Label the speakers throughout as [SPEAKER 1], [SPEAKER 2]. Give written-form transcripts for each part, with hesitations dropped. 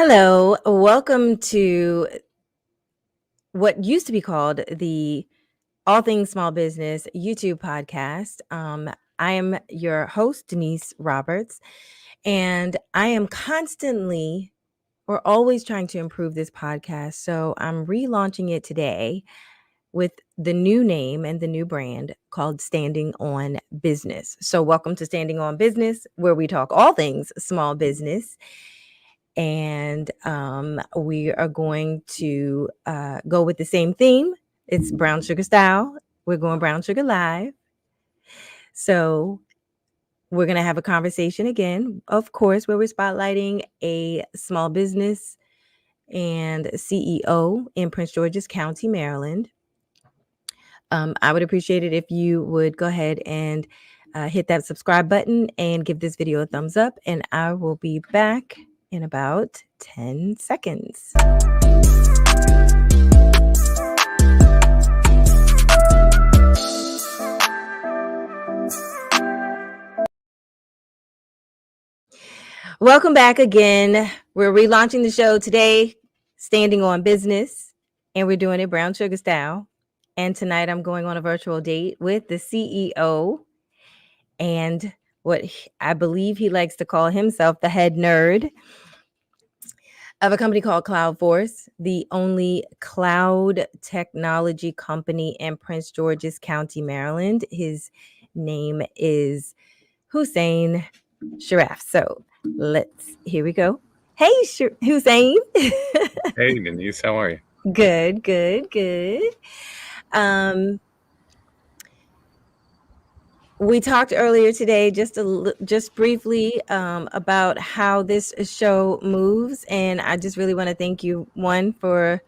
[SPEAKER 1] Hello, welcome to what used to be called the All Things Small Business YouTube podcast. I am your host, Denise Roberts, and I am constantly or always trying to improve this podcast. So I'm relaunching it today with the new name and the new brand called Standing on Business. So welcome to Standing on Business, where we talk all things small business. And we are going to go with the same theme. It's brown sugar style. We're going brown sugar live. So we're going to have a conversation again, of course, where we're spotlighting a small business and CEO in Prince George's County, Maryland. I would appreciate it if you would go ahead and hit that subscribe button and give this video a thumbs up. And I will be back in about 10 seconds. Welcome back again. We're relaunching the show today, Standing on Business, and we're doing it brown sugar style. And tonight I'm going on a virtual date with the CEO and what I believe he likes to call himself the head nerd of a company called Cloudforce, the only cloud technology company in Prince George's County, Maryland. His name is Husein Sharaf. So here we go. Hey, Husein.
[SPEAKER 2] Hey, Denise, how are you?
[SPEAKER 1] Good. We talked earlier today, just briefly, about how this show moves, and I just really want to thank you, one, for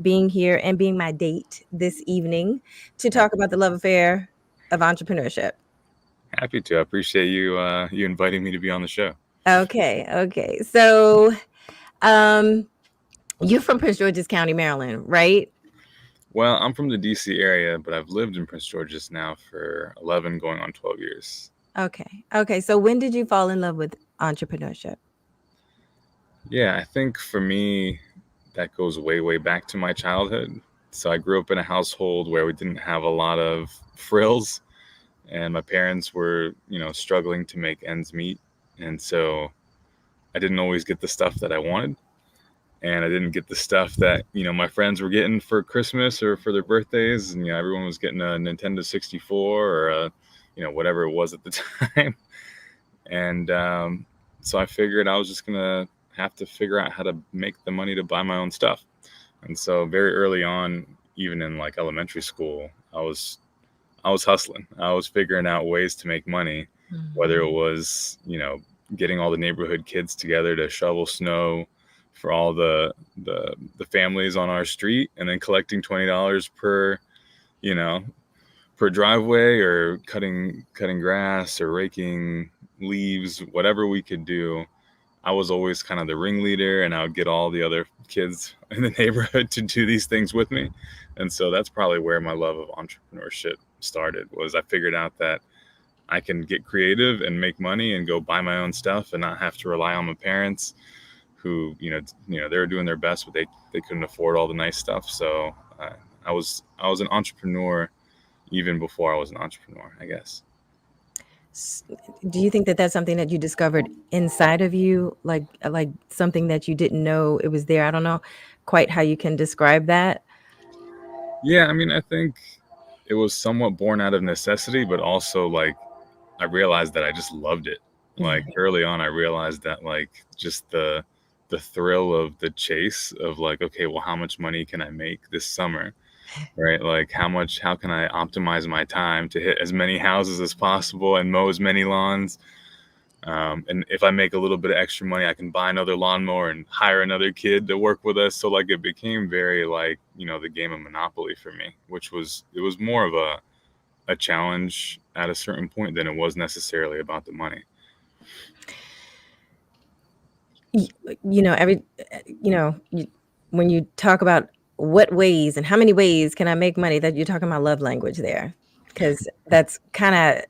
[SPEAKER 1] being here and being my date this evening to talk about the love affair of entrepreneurship.
[SPEAKER 2] Happy to. I appreciate you inviting me to be on the show.
[SPEAKER 1] Okay. So, you're from Prince George's County, Maryland, right?
[SPEAKER 2] Well, I'm from the DC area, but I've lived in Prince George's now for 11, going on 12 years.
[SPEAKER 1] Okay. So when did you fall in love with entrepreneurship?
[SPEAKER 2] Yeah, I think for me, that goes way back to my childhood. So I grew up in a household where we didn't have a lot of frills, and my parents were, struggling to make ends meet. And so I didn't always get the stuff that I wanted. And I didn't get the stuff that, my friends were getting for Christmas or for their birthdays. And, everyone was getting a Nintendo 64 or, whatever it was at the time. And so I figured I was just going to have to figure out how to make the money to buy my own stuff. And so very early on, even in like elementary school, I was hustling. I was figuring out ways to make money, whether it was, getting all the neighborhood kids together to shovel snow for all the families on our street, and then collecting $20 per driveway, or cutting grass or raking leaves, whatever we could do. I was always kind of the ringleader, and I would get all the other kids in the neighborhood to do these things with me. And so that's probably where my love of entrepreneurship started. Was I figured out that I can get creative and make money and go buy my own stuff and not have to rely on my parents, who, they were doing their best, but they couldn't afford all the nice stuff. So I was an entrepreneur even before I was an entrepreneur, I guess.
[SPEAKER 1] Do you think that that's something that you discovered inside of you, like something that you didn't know it was there? I don't know quite how you can describe that.
[SPEAKER 2] Yeah, I mean, I think it was somewhat born out of necessity, but also like I realized that I just loved it. Like early on, I realized that like just the thrill of the chase of like, okay, well, how much money can I make this summer? Right? Like how can I optimize my time to hit as many houses as possible and mow as many lawns? And if I make a little bit of extra money, I can buy another lawnmower and hire another kid to work with us. So like it became very like, the game of Monopoly for me, it was more of a challenge at a certain point than it was necessarily about the money.
[SPEAKER 1] When you talk about what ways and how many ways can I make money, that you're talking about love language there, because that's kind of,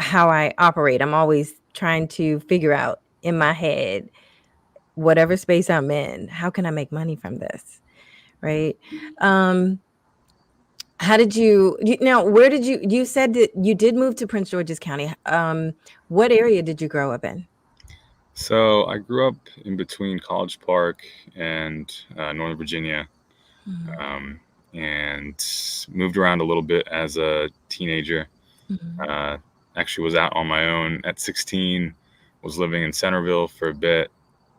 [SPEAKER 1] how I operate. I'm always trying to figure out in my head, whatever space I'm in, how can I make money from this? Right. Um, how did now, where did you said that you did move to Prince George's County. What area did you grow up in?
[SPEAKER 2] So I grew up in between College Park and Northern Virginia,
[SPEAKER 1] Mhm,
[SPEAKER 2] um, and moved around a little bit as a teenager.
[SPEAKER 1] mhm,
[SPEAKER 2] Uh, Actually, was out on my own at 16. Was living in Centerville for a bit.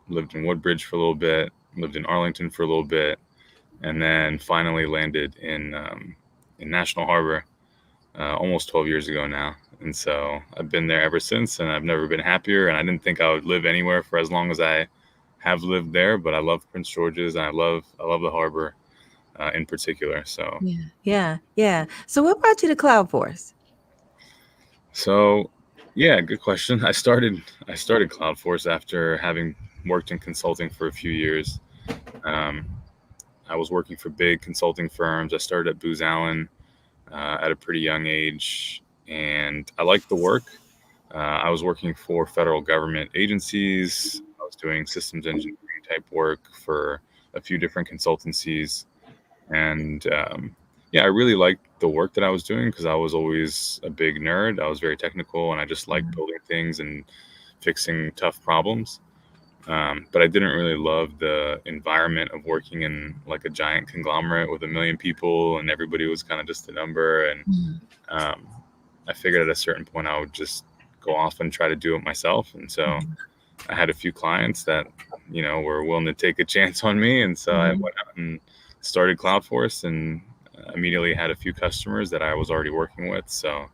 [SPEAKER 2] Lived in Woodbridge for a little bit. Lived in Arlington for a little bit, and then finally landed in National Harbor almost 12 years ago now. And so I've been there ever since, and I've never been happier. And I didn't think I would live anywhere for as long as I have lived there, but I love Prince George's, and I love the harbor in particular. So
[SPEAKER 1] yeah, yeah, yeah. So what brought you to Cloudforce?
[SPEAKER 2] so yeah, good question. I started Cloudforce after having worked in consulting for a few years. Um, I was working for big consulting firms. I started at Booz Allen at a pretty young age, and I liked the work. I was working for federal government agencies. I was doing systems engineering type work for a few different consultancies. And yeah, I really liked the work that I was doing because I was always a big nerd. I was very technical and I just liked
[SPEAKER 1] Mhm,
[SPEAKER 2] building things and fixing tough problems. But I didn't really love the environment of working in like a giant conglomerate with a million people and everybody was kind of just a number. And
[SPEAKER 1] mhm,
[SPEAKER 2] um, I figured at a certain point I would just go off and try to do it myself. And so
[SPEAKER 1] mhm,
[SPEAKER 2] I had a few clients that, were willing to take a chance on me. And so I
[SPEAKER 1] mhm.
[SPEAKER 2] went out and started Cloudforce and immediately had a few customers that I was already working with. So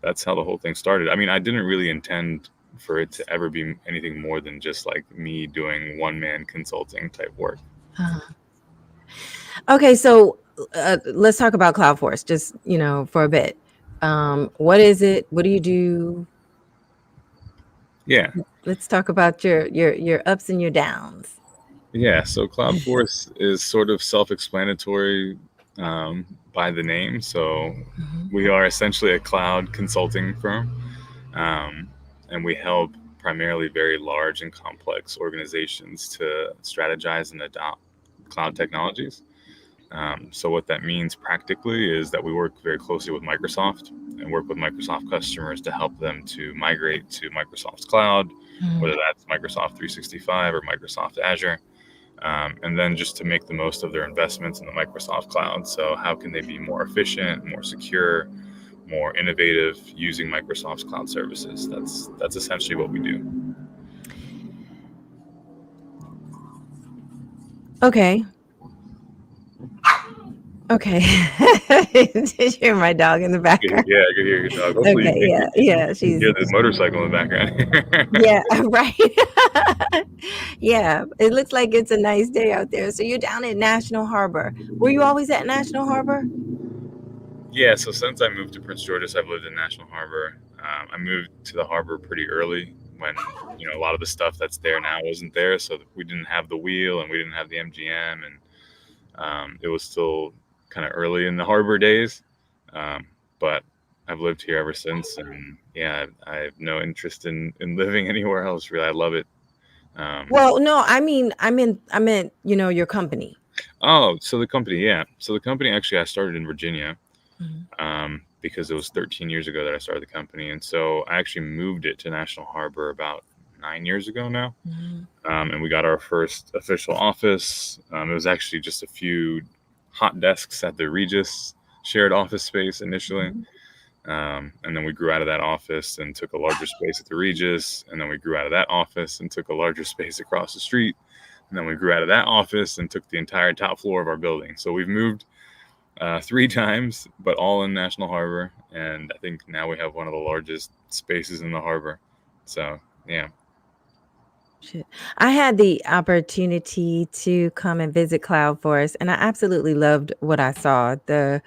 [SPEAKER 2] that's how the whole thing started. I mean, I didn't really intend for it to ever be anything more than just like me doing one man consulting type work.
[SPEAKER 1] Uh-huh. Okay, so let's talk about Cloudforce just, for a bit. What is it? What do you do?
[SPEAKER 2] Yeah.
[SPEAKER 1] Let's talk about your ups and your downs.
[SPEAKER 2] Yeah. So Cloudforce is sort of self explanatory um, by the name. So
[SPEAKER 1] Mhm,
[SPEAKER 2] we are essentially a cloud consulting firm. Um, and we help primarily very large and complex organizations to strategize and adopt cloud technologies. So, what that means practically is that we work very closely with Microsoft and work with Microsoft customers to help them to migrate to Microsoft's cloud,
[SPEAKER 1] mhm,
[SPEAKER 2] whether that's Microsoft 365 or Microsoft Azure. And then just to make the most of their investments in the Microsoft cloud. So, how can they be more efficient, more secure, more innovative using Microsoft's cloud services? That's essentially what we do.
[SPEAKER 1] Okay. Okay. Did you hear my dog in the background?
[SPEAKER 2] Yeah, I could hear your dog. Hopefully,
[SPEAKER 1] Okay, yeah, yeah,
[SPEAKER 2] you can
[SPEAKER 1] she's
[SPEAKER 2] hear the motorcycle in the background.
[SPEAKER 1] yeah, right. Yeah, it looks like it's a nice day out there. So you're down at National Harbor. Were you always at National Harbor?
[SPEAKER 2] Yeah, so since I moved to Prince George's, I've lived in National Harbor. I moved to the harbor pretty early when a lot of the stuff that's there now wasn't there. So we didn't have the wheel and we didn't have the MGM, and it was still kind of early in the harbor days. Um, but I've lived here ever since, and yeah, I have no interest in living anywhere else. Really, I love it. Um,
[SPEAKER 1] Well, no, I meant, your company.
[SPEAKER 2] oh, so the company, yeah. So the company actually I started in Virginia
[SPEAKER 1] Mhm,
[SPEAKER 2] because it was 13 years ago that I started the company, and so I actually moved it to National Harbor about 9 years ago now.
[SPEAKER 1] mhm,
[SPEAKER 2] And we got our first official office. It was actually just a few hot desks at the Regis shared office space initially.
[SPEAKER 1] mhm.
[SPEAKER 2] And then we grew out of that office and took a larger space at the Regis. And then we grew out of that office and took a larger space across the street. And then we grew out of that office and took the entire top floor of our building. So we've moved three times, but all in National Harbor. And I think now we have one of the largest spaces in the harbor. So, yeah.
[SPEAKER 1] Shit. I had the opportunity to come and visit Cloudforce, and I absolutely loved what I saw, the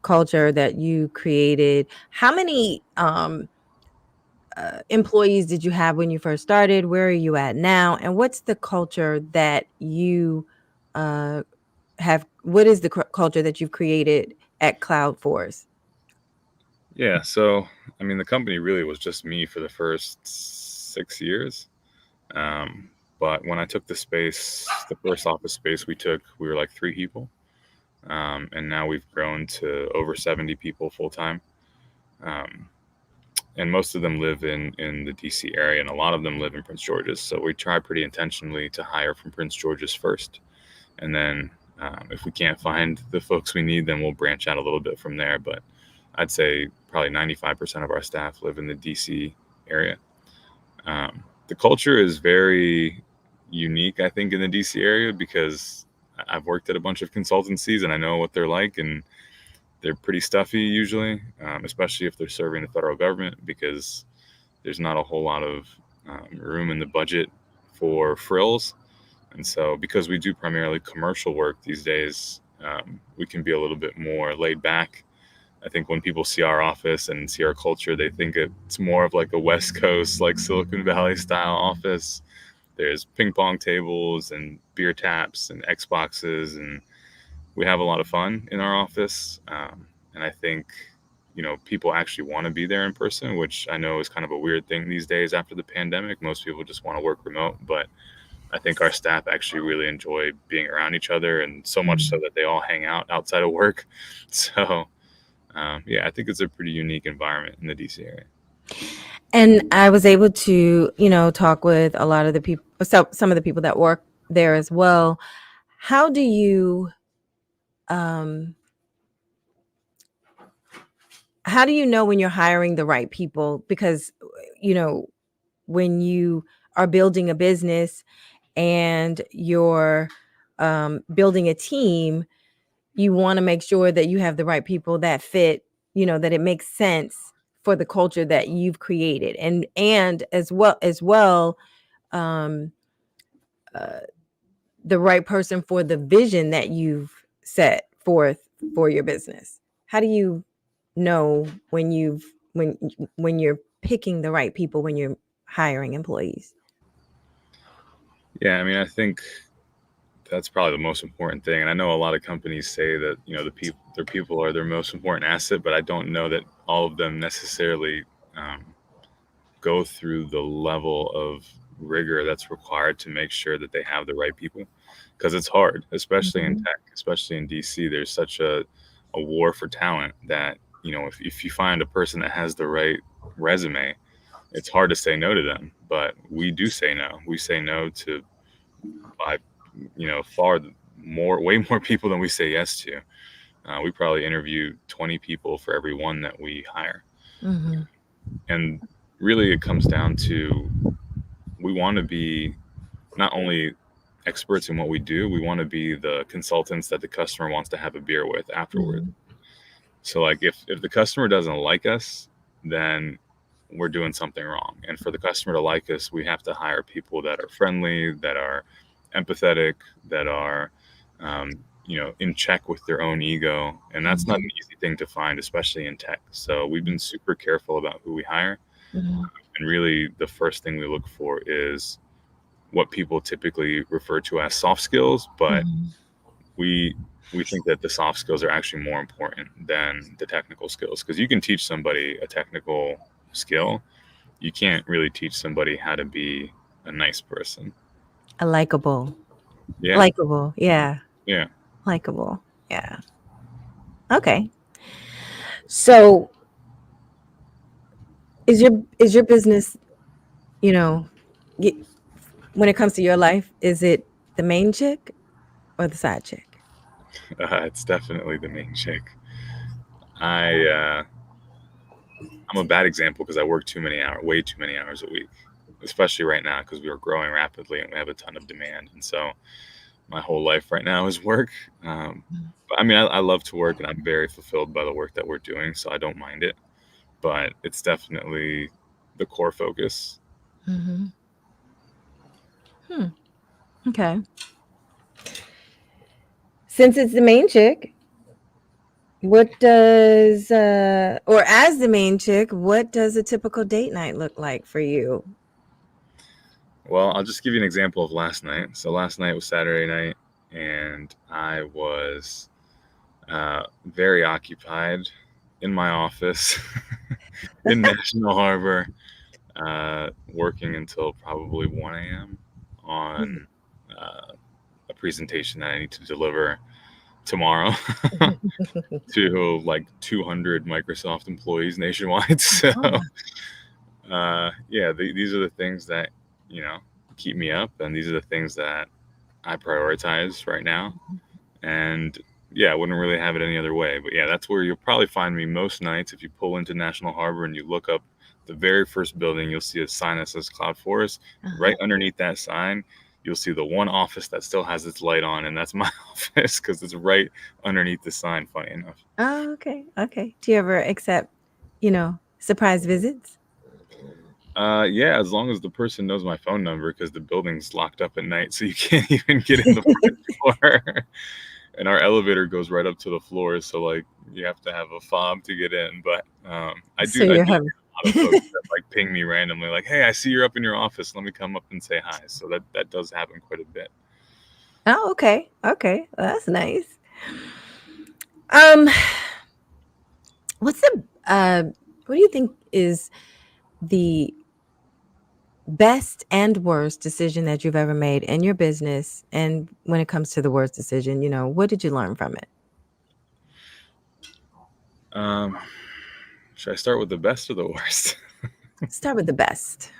[SPEAKER 1] culture that you created. How many employees did you have when you first started? Where are you at now? And what's the culture that you uh, have? What is the culture that you've created at Cloudforce?
[SPEAKER 2] Yeah. So, I mean, the company really was just me for the first 6 years. But when I took the space, the first office space we took, we were like 3 people. And now we've grown to over 70 people full time. Um, and most of them live in the DC area, and a lot of them live in Prince George's. So we try pretty intentionally to hire from Prince George's first. And then if we can't find the folks we need, then we'll branch out a little bit from there. But I'd say probably 95% of our staff live in the DC area. The culture is very unique, I think, in the DC area because I've worked at a bunch of consultancies and I know what they're like, and they're pretty stuffy usually, especially if they're serving the federal government because there's not a whole lot of room in the budget for frills. And so, because we do primarily commercial work these days, we can be a little bit more laid back. I think when people see our office and see our culture, they think it's more of like a West Coast, like Silicon Valley style office. There's ping pong tables and beer taps and Xboxes, and we have a lot of fun in our office. And I think, people actually want to be there in person, which I know is kind of a weird thing these days after the pandemic. Most people just want to work remote, but I think our staff actually really enjoy being around each other, and so much so that they all hang out outside of work. So, yeah, I think it's a pretty unique environment in the DC area.
[SPEAKER 1] And I was able to, talk with a lot of the people, some of the people that work there as well. How do you, how do you know when you're hiring the right people? Because, when you are building a business and you're building a team, you want to make sure that you have the right people that fit, that it makes sense for the culture that you've created, and as well, um, the right person for the vision that you've set forth for your business. How do you know when you're picking the right people when you're hiring employees?
[SPEAKER 2] Yeah, I mean, I think that's probably the most important thing. And I know a lot of companies say that their people are their most important asset, but I don't know that all of them necessarily um, go through the level of rigor that's required to make sure that they have the right people, because it's hard, especially in tech, especially in DC. There's such a war for talent that if you find a person that has the right resume, it's hard to say no to them. But we do say no. We say no to by far way more people than we say yes to. We probably interview 20 people for every one that we hire.
[SPEAKER 1] Mm-hmm.
[SPEAKER 2] And really it comes down to, we want to be not only experts in what we do, we want to be the consultants that the customer wants to have a beer with afterward. So like if the customer doesn't like us, then we're doing something wrong. And for the customer to like us, we have to hire people that are friendly, that are empathetic, that are in check with their own ego. And that's not an easy thing to find, especially in tech. So we've been super careful about who we hire. And really the first thing we look for is what people typically refer to as soft skills, but we think that the soft skills are actually more important than the technical skills, because you can teach somebody a technical skill, you can't really teach somebody how to be a nice person.
[SPEAKER 1] A likable.
[SPEAKER 2] Yeah.
[SPEAKER 1] Likable. Yeah.
[SPEAKER 2] Yeah.
[SPEAKER 1] Likable. Yeah. Okay. So is your business, when it comes to your life, is it the main chick or the side chick?
[SPEAKER 2] It's definitely the main chick. I'm a bad example because I work way too many hours a week, especially right now because we are growing rapidly and we have a ton of demand. And so my whole life right now is work. But I mean, I love to work and I'm very fulfilled by the work that we're doing, so I don't mind it. But it's definitely the core focus.
[SPEAKER 1] Okay. Since it's the main chick, what does or as the main chick, what does a typical date night look like for you?
[SPEAKER 2] Well, I'll just give you an example of last night. So last night was Saturday night, and I was very occupied in my office in National Harbor. working until probably 1 a.m. on a presentation that I need to deliver tomorrow to like 200 Microsoft employees nationwide. So,
[SPEAKER 1] Oh,
[SPEAKER 2] yeah, these are the things that, keep me up, and these are the things that I prioritize right now. And yeah, I wouldn't really have it any other way. But yeah, that's where you'll probably find me most nights. If you pull into National Harbor and you look up the very first building, you'll see a sign that says Cloudforce. Right underneath that sign, you'll see the one office that still has its light on, and that's my office because it's right underneath the sign, funny enough.
[SPEAKER 1] oh, okay. Okay. Do you ever accept, surprise visits?
[SPEAKER 2] Yeah, as long as the person knows my phone number, because the building's locked up at night, so you can't even get in the front door. And our elevator goes right up to the floor, so like you have to have a fob to get in. But I
[SPEAKER 1] So
[SPEAKER 2] do
[SPEAKER 1] you're
[SPEAKER 2] get
[SPEAKER 1] having.
[SPEAKER 2] a lot of folks that like ping me randomly, like, "Hey, I see you're up in your office. Let me come up and say hi." So that does happen quite a bit.
[SPEAKER 1] Oh, okay. Okay. Well, that's nice. Um, what's the what do you think is the best and worst decision that you've ever made in your business? And when it comes to the worst decision, what did you learn from it?
[SPEAKER 2] Um, should I start with the best or the worst?
[SPEAKER 1] Start with the best.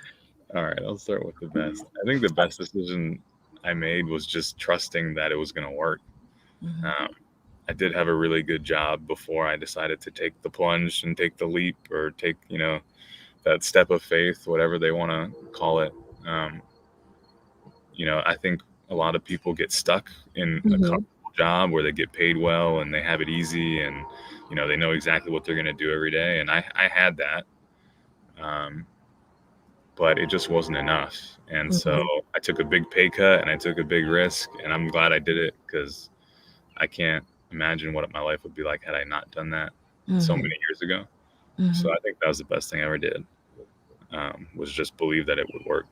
[SPEAKER 2] All right, I'll start with the best. I think the best decision I made was just trusting that it was going to work.
[SPEAKER 1] Mhm.
[SPEAKER 2] Um, I did have a really good job before I decided to take the plunge and take the leap, or take, that step of faith, whatever they want to call it. Um, I think a lot of people get stuck in a
[SPEAKER 1] Mhm.
[SPEAKER 2] comfortable job where they get paid well and they have it easy, and they know exactly what they're going to do every day. And I had that, um, but it just wasn't enough. And so
[SPEAKER 1] Mhm.
[SPEAKER 2] I took a big pay cut and I took a big risk, and I'm glad I did it, because I can't imagine what my life would be like had I not done that so many
[SPEAKER 1] Mhm.
[SPEAKER 2] years ago. So
[SPEAKER 1] Mhm.
[SPEAKER 2] I think that was the best thing I ever did, was just believe that it would work.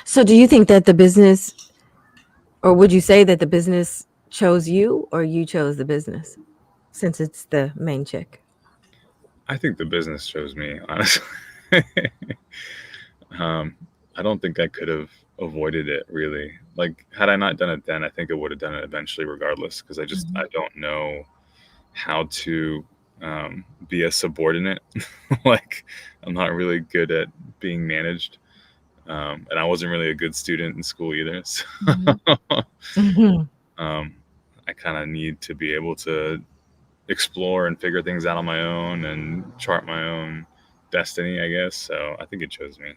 [SPEAKER 1] So do you think that the business, or would you say that the business chose you or you chose the business, since it's the main chick?
[SPEAKER 2] I think the business chose me, honestly. um, I don't think I could have avoided it, really. Like, had I not done it then, I think I would have done it eventually regardless, because I
[SPEAKER 1] Mhm.
[SPEAKER 2] don't know how to be a subordinate. Like, I'm not really good at being managed. And I wasn't really a good student in school either. So
[SPEAKER 1] Mhm. Mhm.
[SPEAKER 2] um, I kind of need to be able to explore and figure things out on my own and chart my own destiny, I guess. So I think it chose me.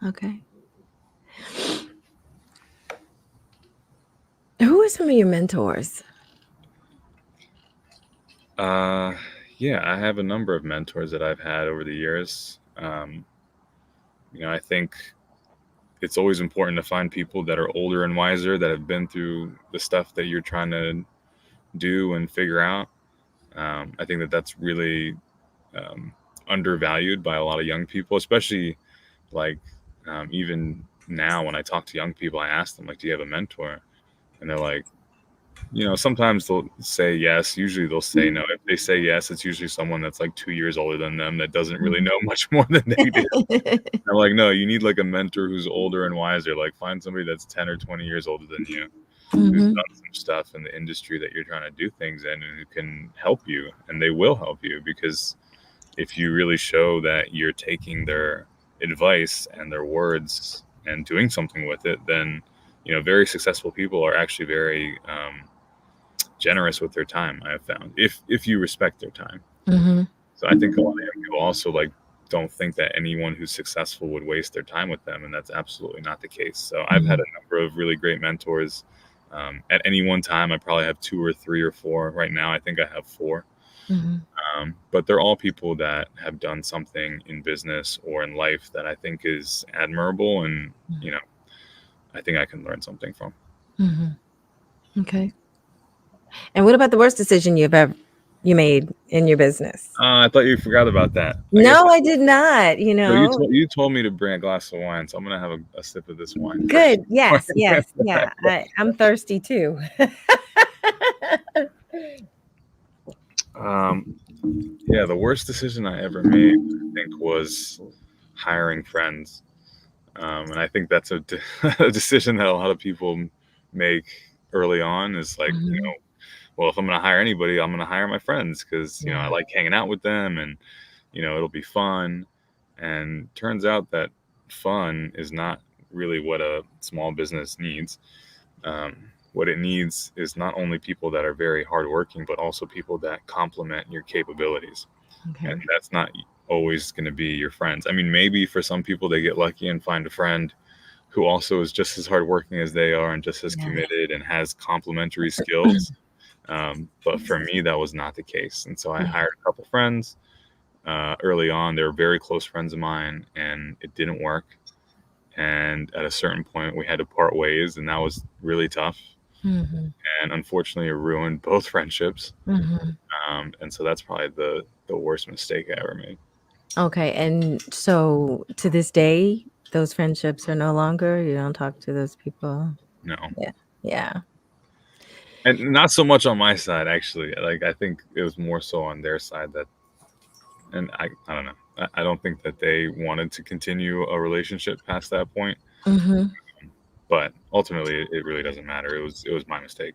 [SPEAKER 1] Okay. Who are some of your mentors?
[SPEAKER 2] Uh, yeah, I have a number of mentors that I've had over the years. I think it's always important to find people that are older and wiser, that have been through the stuff that you're trying to do and figure out. I think that that's really um, undervalued by a lot of young people, especially like even now when I talk to young people, I ask them, like, "Do you have a mentor?" And they're like, sometimes they'll say yes. Usually they'll say no. If they say yes, it's usually someone that's like 2 years older than them that doesn't really know much more than they do. I'm like, no, you need like a mentor who's older and wiser. Like, find somebody that's 10 or 20 years older than you, who's
[SPEAKER 1] Mhm.
[SPEAKER 2] done some stuff in the industry that you're trying to do things in, and who can help you, and they will help you. Because if you really show that you're taking their advice and their words and doing something with it, then very successful people are actually very generous with their time. I have found, if you respect their time.
[SPEAKER 1] Mhm.
[SPEAKER 2] So I think a lot of young people also like don't think that anyone who's successful would waste their time with them, and that's absolutely not the case. So I've had
[SPEAKER 1] Mhm.
[SPEAKER 2] a number of really great mentors. At any one time, I probably have 2 or 3 or 4. Right now, I think I have 4.
[SPEAKER 1] Mhm.
[SPEAKER 2] But they're all people that have done something in business or in life that I think is admirable, and you know, I think I can learn something from.
[SPEAKER 1] Mhm. Okay. And what about the worst decision you made in your business?
[SPEAKER 2] I thought you forgot about that. I guess
[SPEAKER 1] No, I did not,
[SPEAKER 2] so. You told me to bring a glass of wine, so I'm gonna have a sip of this wine first.
[SPEAKER 1] Good. Yes, yes, yeah. I'm thirsty too.
[SPEAKER 2] um, Yeah, the worst decision I ever made, I think, was hiring friends. And I think that's a decision that a lot of people make early on is like,
[SPEAKER 1] Mhm.
[SPEAKER 2] well, if I'm going to hire anybody, I'm going to hire my friends because, I
[SPEAKER 1] Yeah.
[SPEAKER 2] like hanging out with them and, it'll be fun. And turns out that fun is not really what a small business needs. Um, what it needs is not only people that are very hardworking, but also people that complement your capabilities. And
[SPEAKER 1] Okay.
[SPEAKER 2] that's not always going to be your friends. I mean, maybe for some people, they get lucky and find a friend who also is just as hardworking as they are and just as
[SPEAKER 1] Yeah.
[SPEAKER 2] committed and has complementary skills. But for me, that was not the case. And so I
[SPEAKER 1] Yeah.
[SPEAKER 2] hired a couple friends early on. They were very close friends of mine, and it didn't work. And at a certain point, we had to part ways, and that was really tough.
[SPEAKER 1] Mhm.
[SPEAKER 2] And unfortunately, it ruined both friendships.
[SPEAKER 1] Mhm.
[SPEAKER 2] And so that's probably the worst mistake I ever made.
[SPEAKER 1] Okay, and so to this day, those friendships are no longer? You don't talk to those people?
[SPEAKER 2] No,
[SPEAKER 1] Yeah. Yeah.
[SPEAKER 2] and not so much on my side actually. Like I think it was more so on their side that, and I don't know. I don't think that they wanted to continue a relationship past that point.
[SPEAKER 1] Mhm.
[SPEAKER 2] But ultimately, it really doesn't matter. It was my mistake.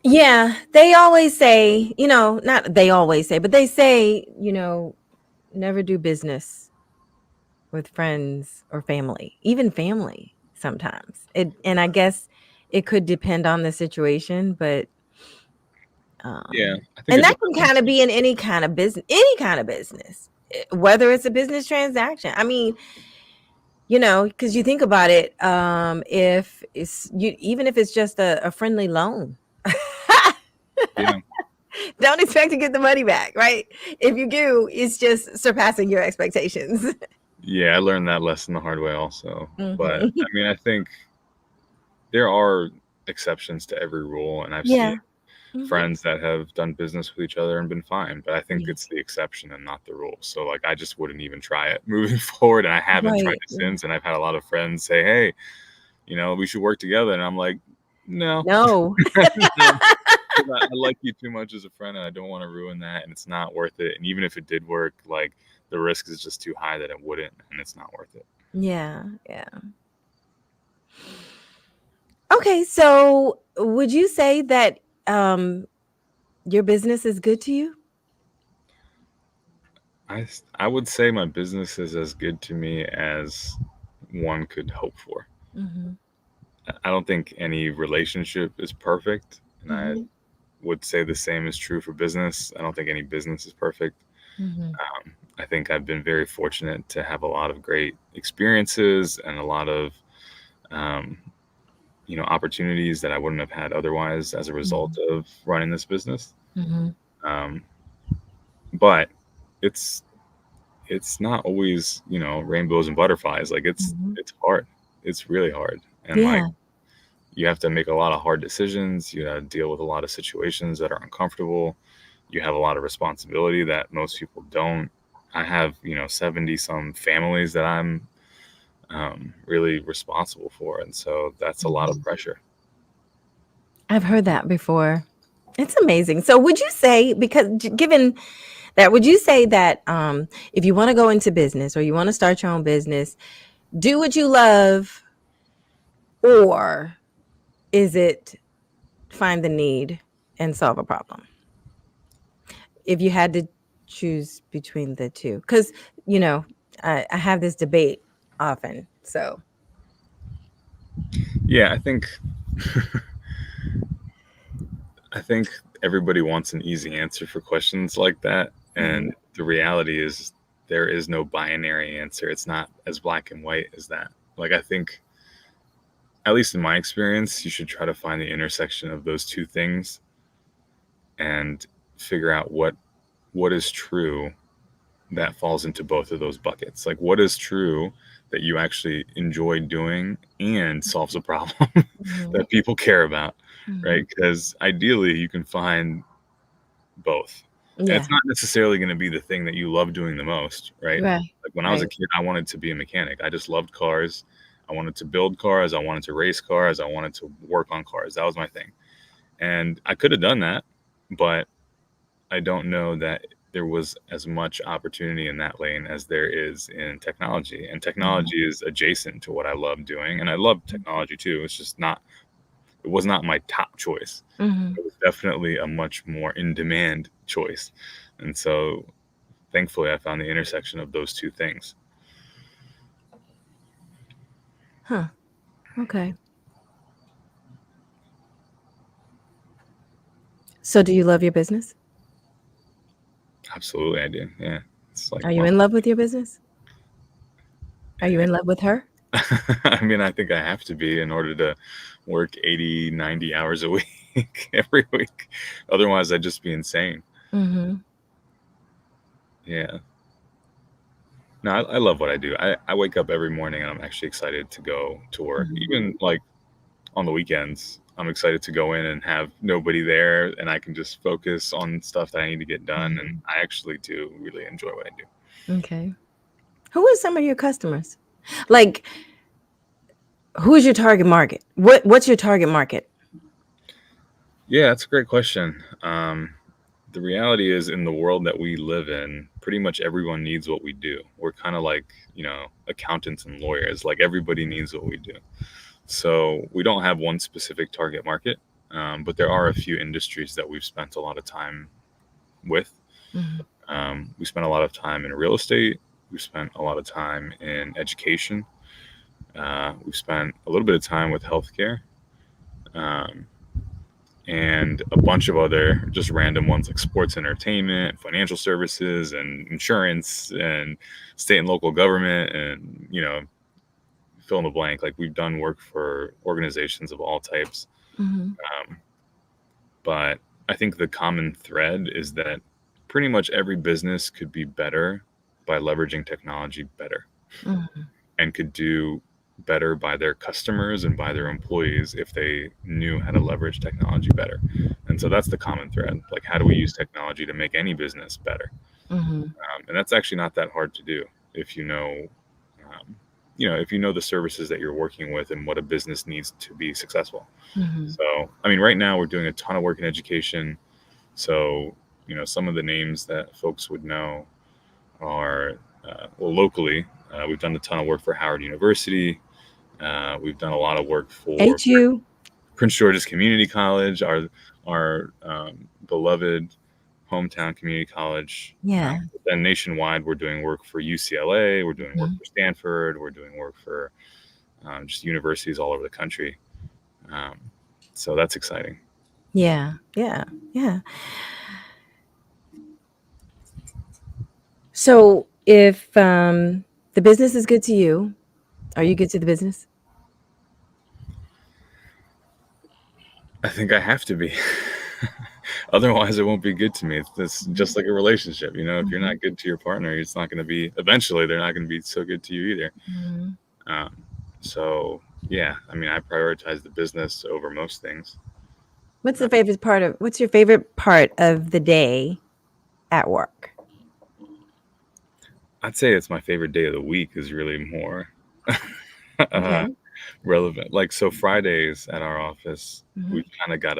[SPEAKER 1] Yeah, they always say, not they always say, but they say, never do business with friends or family, even family sometimes. And I guess it could depend on the situation, but
[SPEAKER 2] Yeah,
[SPEAKER 1] um
[SPEAKER 2] I think
[SPEAKER 1] and
[SPEAKER 2] it
[SPEAKER 1] that can kind
[SPEAKER 2] depends.
[SPEAKER 1] of be in any kind of business, whether it's a business transaction. I mean, because you think about it, if it's you, even if it's just a friendly loan,
[SPEAKER 2] Yeah,
[SPEAKER 1] don't expect to get the money back, right? If you do, it's just surpassing your expectations.
[SPEAKER 2] yeah, I learned that lesson the hard way also. But
[SPEAKER 1] Mhm.
[SPEAKER 2] I mean, I think there are exceptions to every rule, and I've seen
[SPEAKER 1] Yeah. Mhm.
[SPEAKER 2] friends that have done business with each other and been fine. But I think
[SPEAKER 1] Yeah.
[SPEAKER 2] it's the exception and not the rule. So like, I just wouldn't even try it moving forward, and I haven't tried
[SPEAKER 1] Right.
[SPEAKER 2] it
[SPEAKER 1] Yeah.
[SPEAKER 2] since. And I've had a lot of friends say, "Hey, we should work together," and I'm like, "No,
[SPEAKER 1] No.
[SPEAKER 2] no." 'Cause I like you too much as a friend, and I don't want to ruin that, and it's not worth it. And even if it did work, like the risk is just too high that it wouldn't, and it's not worth it.
[SPEAKER 1] Yeah. Yeah. Okay, so would you say that your business is good to you?
[SPEAKER 2] I would say my business is as good to me as one could hope for.
[SPEAKER 1] Mhm.
[SPEAKER 2] I don't think any relationship is perfect, and I
[SPEAKER 1] Mhm.
[SPEAKER 2] would say the same is true for business. I don't think any business is perfect.
[SPEAKER 1] Mhm.
[SPEAKER 2] I think I've been very fortunate to have a lot of great experiences and a lot of um, opportunities that I wouldn't have had otherwise as a result
[SPEAKER 1] Mhm.
[SPEAKER 2] of running this business.
[SPEAKER 1] Mhm.
[SPEAKER 2] Um, but it's it's not always rainbows and butterflies. Like
[SPEAKER 1] Mhm.
[SPEAKER 2] it's hard. It's really hard, and like
[SPEAKER 1] Yeah.
[SPEAKER 2] you have to make a lot of hard decisions. You have to deal with a lot of situations that are uncomfortable. You have a lot of responsibility that most people don't. I have 70 some families that I'm really responsible for, and so that's a lot of
[SPEAKER 1] Mhm.
[SPEAKER 2] pressure.
[SPEAKER 1] I've heard that before. It's amazing. So would you say, because given that, would you say that if you want to go into business or you want to start your own business, do what you love, or is it find the need and solve a problem? If you had to choose between the two, because you know, I have this debate often. So,
[SPEAKER 2] Yeah, I think everybody wants an easy answer for questions like that,
[SPEAKER 1] mhm,
[SPEAKER 2] and the reality is there is no binary answer. It's not as black and white as that. Like I think, at least in my experience, you should try to find the intersection of those two things and figure out what is true that falls into both of those buckets. Like what is true that you actually enjoy doing and solves a problem
[SPEAKER 1] mhm,
[SPEAKER 2] that people care about,
[SPEAKER 1] mhm.
[SPEAKER 2] right? Because ideally you can find both. And
[SPEAKER 1] Yeah,
[SPEAKER 2] it's not necessarily going to be the thing that you love doing the most, right?
[SPEAKER 1] right,
[SPEAKER 2] Like when I was a
[SPEAKER 1] right.
[SPEAKER 2] kid, I wanted to be a mechanic. I just loved cars. I wanted to build cars. I wanted to race cars. I wanted to work on cars. That was my thing. And I could have done that, but I don't know that there was as much opportunity in that lane as there is in technology. And technology is adjacent to what I love doing. And I love technology too. It's just not, it was not my top choice.
[SPEAKER 1] Mm-hmm.
[SPEAKER 2] It was definitely a much more in demand choice. And so thankfully I found the intersection of those two things.
[SPEAKER 1] Huh. Okay. So do you love your business?
[SPEAKER 2] Absolutely, I do. Yeah. It's like,
[SPEAKER 1] Are you in love with your business? Are you in love with her?
[SPEAKER 2] I mean, I think I have to be in order to work 80, 90 hours a week every week. Otherwise, I'd just be insane.
[SPEAKER 1] Mm-hmm.
[SPEAKER 2] Yeah. No, I love what I do. I wake up every morning and I'm actually excited to go to work.
[SPEAKER 1] Mm-hmm.
[SPEAKER 2] Even like on the weekends, I'm excited to go in and have nobody there and I can just focus on stuff that I need to get done. And I actually do really enjoy what I do.
[SPEAKER 1] Okay. Who are some of your customers? Like, who is your target market? What's your target market?
[SPEAKER 2] Yeah, that's a great question. The reality is, in the world that we live in, pretty much everyone needs what we do. We're kind of like, accountants and lawyers. Like everybody needs what we do. So we don't have one specific target market, but there are a few industries that we've spent a lot of time with.
[SPEAKER 1] Mm-hmm.
[SPEAKER 2] We spent a lot of time in real estate. We spent a lot of time in education. We've spent a little bit of time with healthcare. Um, and a bunch of other just random ones like sports entertainment, financial services, and insurance, and state and local government, and fill in the blank. Like we've done work for organizations of all types,
[SPEAKER 1] Mm-hmm.
[SPEAKER 2] but I think the common thread is that pretty much every business could be better by leveraging technology better,
[SPEAKER 1] Mm-hmm.
[SPEAKER 2] and could do better by their customers and by their employees if they knew how to leverage technology better. And so that's the common thread. Like, how do we use technology to make any business better?
[SPEAKER 1] Mm-hmm.
[SPEAKER 2] And that's actually not that hard to do if um, if you know the services that you're working with and what a business needs to be successful.
[SPEAKER 1] Mm-hmm.
[SPEAKER 2] So, I mean, right now we're doing a ton of work in education. So, some of the names that folks would know are, well, locally, we've done a ton of work for Howard University. We've done a lot of work for
[SPEAKER 1] HU.
[SPEAKER 2] Prince George's Community College, our beloved hometown community college.
[SPEAKER 1] Yeah.
[SPEAKER 2] Then nationwide, we're doing work for UCLA. We're doing work
[SPEAKER 1] Mhm.
[SPEAKER 2] for Stanford. We're doing work for just universities all over the country. Um, so that's exciting.
[SPEAKER 1] Yeah. Yeah. Yeah. So if the business is good to you, are you good to the business?
[SPEAKER 2] I think I have to be. Otherwise, it won't be good to me. It's just like a relationship. If you're not good to your partner, it's not going to be, eventually, they're not going to be so good to you either.
[SPEAKER 1] Mm-hmm.
[SPEAKER 2] Um, so, yeah, I mean, I prioritize the business over most things.
[SPEAKER 1] What's your favorite part of the day at work?
[SPEAKER 2] I'd say it's my favorite day of the week is really more uh,
[SPEAKER 1] Okay.
[SPEAKER 2] relevant. Like, so Fridays at our office,
[SPEAKER 1] Mm-hmm.
[SPEAKER 2] we've kind of got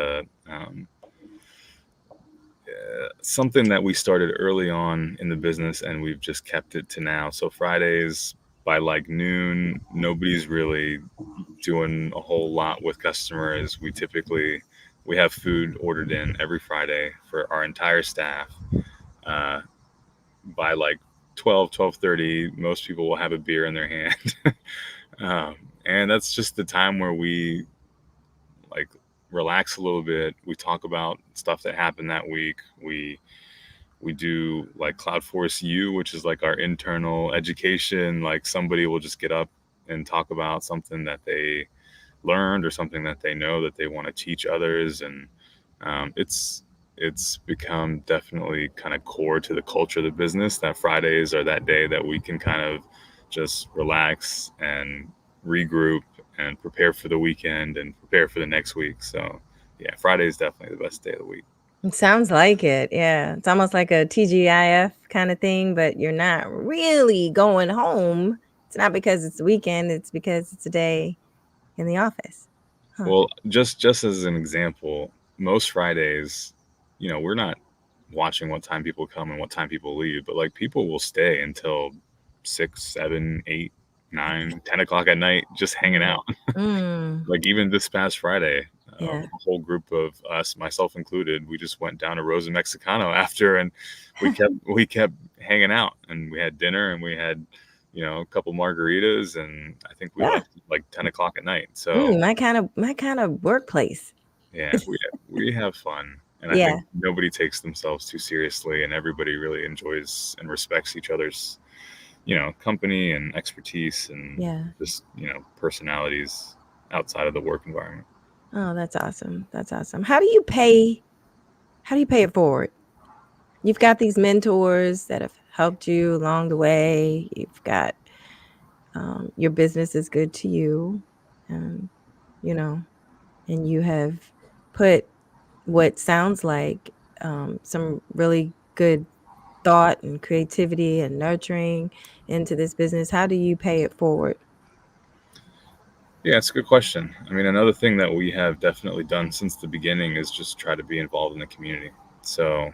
[SPEAKER 2] something that we started early on in the business and we've just kept it to now. So Fridays by like noon, nobody's really doing a whole lot with customers. We have food ordered in every Friday for our entire staff. Uh, by like 12:30, most people will have a beer in their hand. um, and that's just the time where we like relax a little bit. We talk about stuff that happened that week. We do like Cloudforce U, which is like our internal education. Like somebody will just get up and talk about something that they learned or something that they know that they want to teach others, and it's become definitely kind of core to the culture of the business that Fridays are that day that we can kind of just relax and regroup and prepare for the weekend and prepare for the next week. So yeah, Friday is definitely the best day of the week.
[SPEAKER 1] It sounds like it. Yeah. It's almost like a TGIF kind of thing, but you're not really going home. It's not because it's the weekend, it's because it's a day in the office. Huh.
[SPEAKER 2] Well, just as an example, most Fridays we're not watching what time people come and what time people leave, but like people will stay until 6, 7, 8, 9, 10 o'clock at night just hanging out.
[SPEAKER 1] Mm,
[SPEAKER 2] Like even this past Friday, a
[SPEAKER 1] yeah.
[SPEAKER 2] whole group of us, myself included, we just went down to Rosa Mexicano after, and we kept hanging out, and we had dinner, and we had a couple margaritas, and I think we
[SPEAKER 1] Yeah.
[SPEAKER 2] left at like 10 o'clock at night. So
[SPEAKER 1] My kind of workplace.
[SPEAKER 2] yeah, we have fun, and I
[SPEAKER 1] Yeah.
[SPEAKER 2] think nobody takes themselves too seriously, and everybody really enjoys and respects each other's company and expertise and
[SPEAKER 1] Yeah.
[SPEAKER 2] just personalities outside of the work environment.
[SPEAKER 1] Oh, that's awesome. That's awesome. How do you pay it forward? You've got these mentors that have helped you along the way. You've got your business is good to you, and you know, and you have put what sounds like some really good thought and creativity and nurturing into this business. How do you pay it forward?
[SPEAKER 2] Yeah, it's a good question. I mean, another thing that we have definitely done since the beginning is just try to be involved in the community. So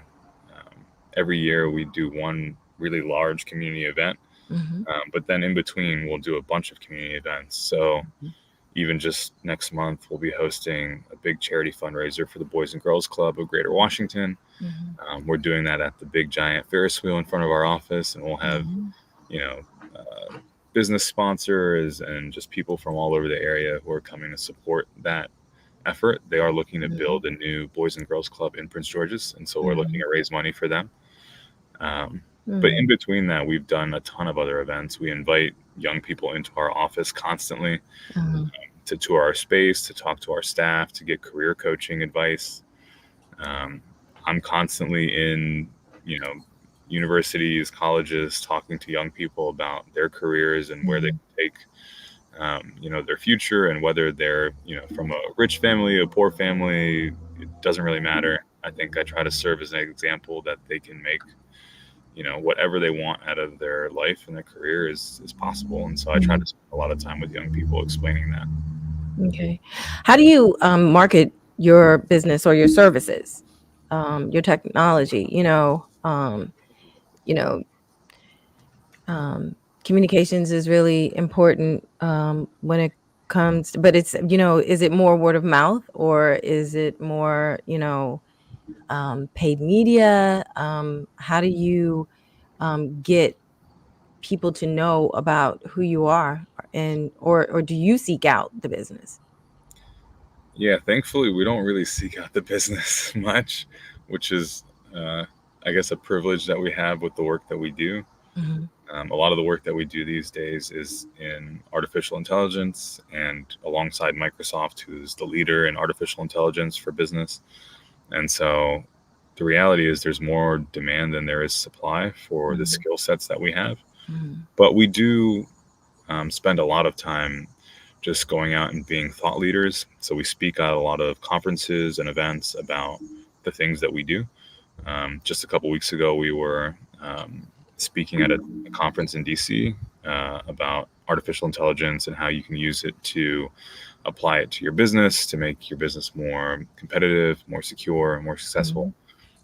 [SPEAKER 2] every year we do one really large community event,
[SPEAKER 1] Mm-hmm.
[SPEAKER 2] but then in between we'll do a bunch of community events. So even just next month, we'll be hosting a big charity fundraiser for the Boys and Girls Club of Greater Washington.
[SPEAKER 1] Mm-hmm.
[SPEAKER 2] We're doing that at the big giant Ferris wheel in front of our office, and we'll have,
[SPEAKER 1] Mm-hmm.
[SPEAKER 2] you know, business sponsors and just people from all over the area who are coming to support that effort. They are looking to build a new Boys and Girls Club in Prince George's, and so we're looking to raise money for them. Um, but in between that, we've done a ton of other events. We invite young people into our office constantly
[SPEAKER 1] Mm-hmm.
[SPEAKER 2] to tour our space, to talk to our staff, to get career coaching advice. Um, I'm constantly in, you know, universities, colleges, talking to young people about their careers and where they can take, their future, and whether they're, from a rich family, a poor family, it doesn't really matter. I think I try to serve as an example that they can make, whatever they want out of their life and their career is possible. And so I try to spend a lot of time with young people explaining that.
[SPEAKER 1] Okay. How do you market your business or your services, your technology? You know, communications is really important when it comes to, but it's, is it more word of mouth, or is it more, paid media? How do you get people to know about who you are, and or do you seek out the business?
[SPEAKER 2] Yeah, thankfully, we don't really seek out the business much, which is, uh, I guess, a privilege that we have with the work that we do.
[SPEAKER 1] Mm-hmm.
[SPEAKER 2] A lot of the work that we do these days is in artificial intelligence, and alongside Microsoft, who's the leader in artificial intelligence for business. And so the reality is there's more demand than there is supply for the skill sets that we have.
[SPEAKER 1] Mm-hmm.
[SPEAKER 2] But we do spend a lot of time just going out and being thought leaders. So we speak at a lot of conferences and events about the things that we do. Just a couple weeks ago, we were speaking at a conference in DC about artificial intelligence and how you can use it to apply it to your business to make your business more competitive, more secure, and more successful.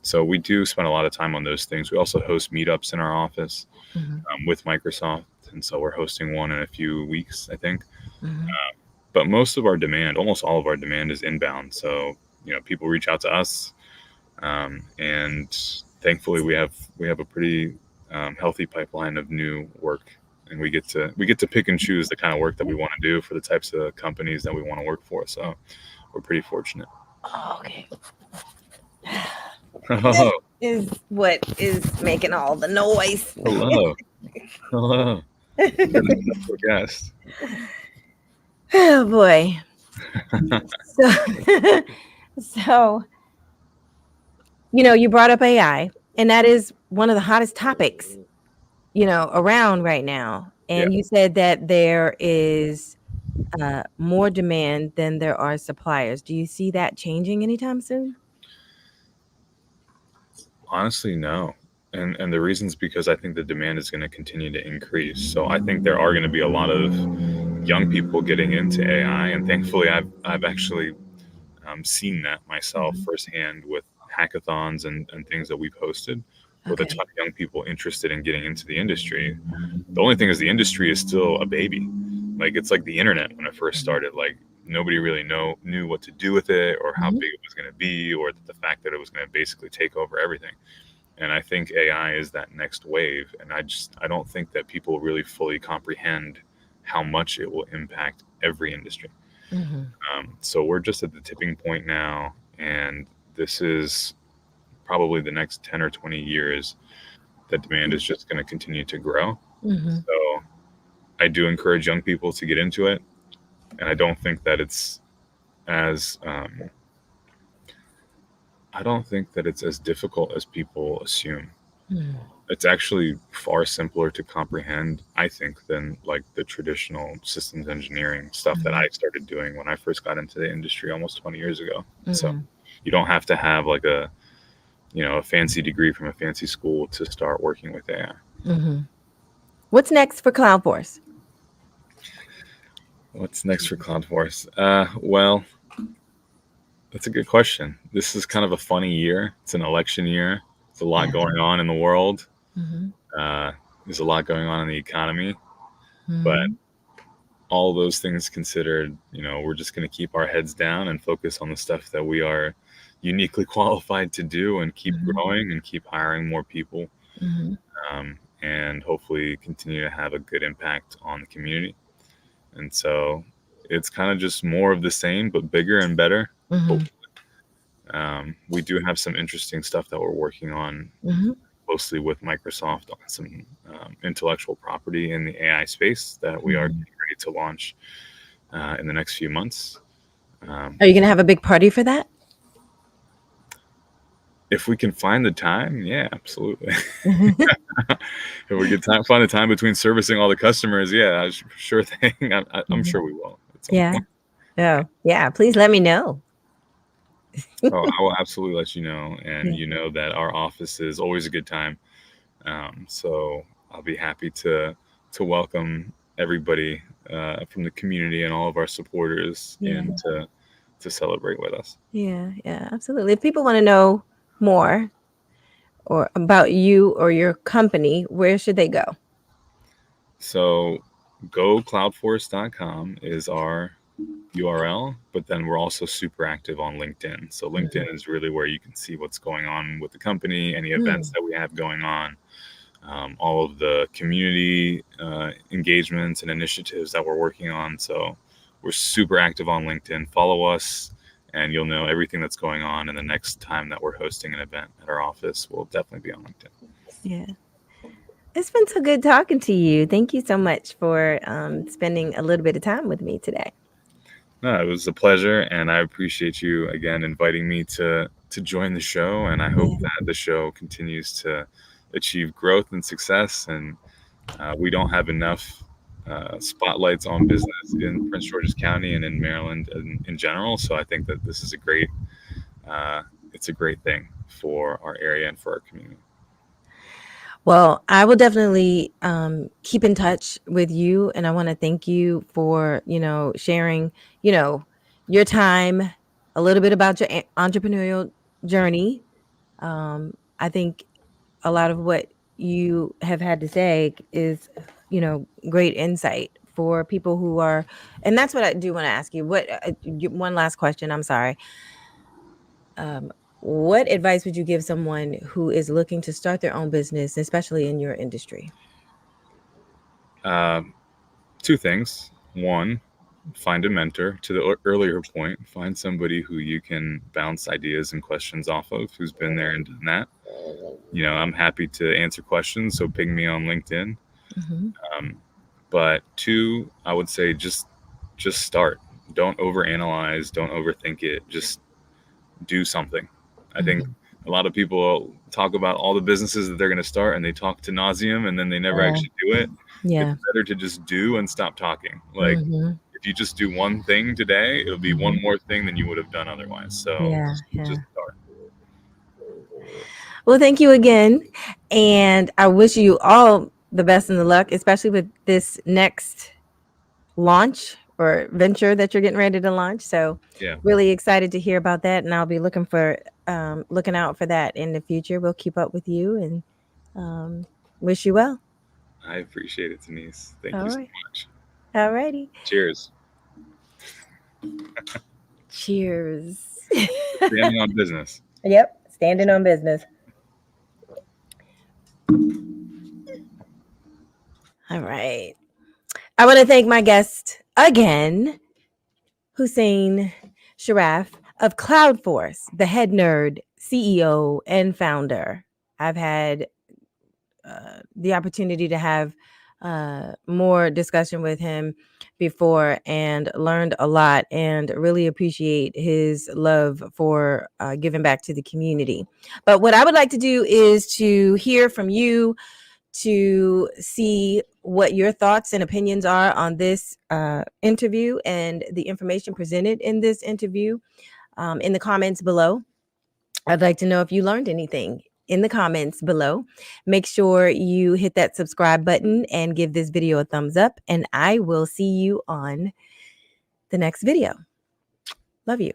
[SPEAKER 2] So we do spend a lot of time on those things. We also host meetups in our office
[SPEAKER 1] Mm-hmm.
[SPEAKER 2] with Microsoft, and so we're hosting one in a few weeks, I think.
[SPEAKER 1] Mm-hmm.
[SPEAKER 2] But most of our demand, almost all of our demand, is inbound. So people reach out to us, and thankfully we have a pretty healthy pipeline of new work, and we get to pick and choose the kind of work that we want to do for the types of companies that we want to work for. So we're pretty fortunate.
[SPEAKER 1] Oh, okay.
[SPEAKER 2] Oh,
[SPEAKER 1] Is what is making all the noise.
[SPEAKER 2] hello, hello. Special guest.
[SPEAKER 1] Oh boy. So, so you brought up AI, and that is one of the hottest topics, around right now. And
[SPEAKER 2] Yeah.
[SPEAKER 1] you said that there is more demand than there are suppliers. Do you see that changing anytime soon?
[SPEAKER 2] Honestly, no. And the reason's because I think the demand is going to continue to increase. So I think there are going to be a lot of young people getting into AI, and thankfully I've actually seen that myself firsthand with hackathons and things that we've hosted with a ton of young people interested in getting into the industry. The only thing is the industry is still a baby. Like, it's like the internet when it first started. Like, nobody really knew what to do with it, or how big it was going to be, or the fact that it was going to basically take over everything. And I think AI is that next wave. And I don't think that people really fully comprehend how much it will impact every industry. So we're just at the tipping point now, and this is probably the next 10 or 20 years that demand is just going to continue to grow. So I do encourage young people to get into it, and I don't think that it's as difficult as people assume. It's actually far simpler to comprehend, I think, than like the traditional systems engineering stuff that I started doing when I first got into the industry almost 20 years ago. So you don't have to have like a fancy degree from a fancy school to start working with AI.
[SPEAKER 1] What's next for Cloudforce?
[SPEAKER 2] What's next for Cloudforce? Well, that's a good question. This is kind of a funny year. It's an election year. There's a lot going on in the world. There's a lot going on in the economy. But all those things considered, we're just going to keep our heads down and focus on the stuff that we are uniquely qualified to do, and keep growing and keep hiring more people, and hopefully continue to have a good impact on the community. And so it's kind of just more of the same, but bigger and better. We do have some interesting stuff that we're working on closely with Microsoft on some intellectual property in the AI space that we are getting ready to launch in the next few months.
[SPEAKER 1] Are you going to have a big party for that?
[SPEAKER 2] If we can find the time, yeah, absolutely. If we can find the time between servicing all the customers, yeah, sure thing. I'm sure we will.
[SPEAKER 1] Yeah. Oh, yeah. Please let me know.
[SPEAKER 2] Oh, I will absolutely let you know. And you know that our office is always a good time. So I'll be happy to welcome everybody from the community and all of our supporters in to celebrate with us.
[SPEAKER 1] Yeah, absolutely. If people want to know more or about you or your company, where should they go?
[SPEAKER 2] So gocloudforce.com is our URL, but then we're also super active on LinkedIn. So LinkedIn is really where you can see what's going on with the company, any events that we have going on, all of the community engagements and initiatives that we're working on. So we're super active on LinkedIn. Follow us, and you'll know everything that's going on. And the next time that we're hosting an event at our office, we'll definitely be on LinkedIn.
[SPEAKER 1] Yeah. It's been so good talking to you. Thank you so much for spending a little bit of time with me today.
[SPEAKER 2] No, it was a pleasure, and I appreciate you again inviting me to join the show. And I hope that the show continues to achieve growth and success. And we don't have enough spotlights on business in Prince George's County and in Maryland in general. So I think that this is it's a great thing for our area and for our community.
[SPEAKER 1] Well, I will definitely keep in touch with you, and I want to thank you for, sharing, your time, a little bit about your entrepreneurial journey. I think a lot of what you have had to say is, great insight for people who are, and that's what I do want to ask you. One last question. I'm sorry. What advice would you give someone who is looking to start their own business, especially in your industry?
[SPEAKER 2] Two things. One, find a mentor. To the earlier point, find somebody who you can bounce ideas and questions off of, who's been there and done that. I'm happy to answer questions, so ping me on LinkedIn. But two, I would say just start. Don't overanalyze. Don't overthink it. Just do something. I think a lot of people talk about all the businesses that they're going to start, and they talk to nauseum, and then they never actually do it.
[SPEAKER 1] Yeah.
[SPEAKER 2] It's better to just do and stop talking. Like, if you just do one thing today, it'll be one more thing than you would have done otherwise. So just start.
[SPEAKER 1] Well, thank you again. And I wish you all the best and the luck, especially with this next launch or venture that you're getting ready to launch. So
[SPEAKER 2] Yeah,
[SPEAKER 1] really excited to hear about that, and I'll be looking out for that in the future. We'll keep up with you and wish you well.
[SPEAKER 2] I appreciate it, Denise. Thank
[SPEAKER 1] All
[SPEAKER 2] you so
[SPEAKER 1] right.
[SPEAKER 2] much.
[SPEAKER 1] All righty.
[SPEAKER 2] Cheers.
[SPEAKER 1] Cheers.
[SPEAKER 2] Standing on business.
[SPEAKER 1] Yep. Standing on business. All right. I want to thank my guest again, Husein Sharaf of Cloudforce, the head nerd, CEO, and founder. I've had the opportunity to have more discussion with him before and learned a lot and really appreciate his love for giving back to the community. But what I would like to do is to hear from you to see what your thoughts and opinions are on this interview and the information presented in this interview in the comments below. I'd like to know if you learned anything in the comments below. Make sure you hit that subscribe button and give this video a thumbs up, and I will see you on the next video. Love you.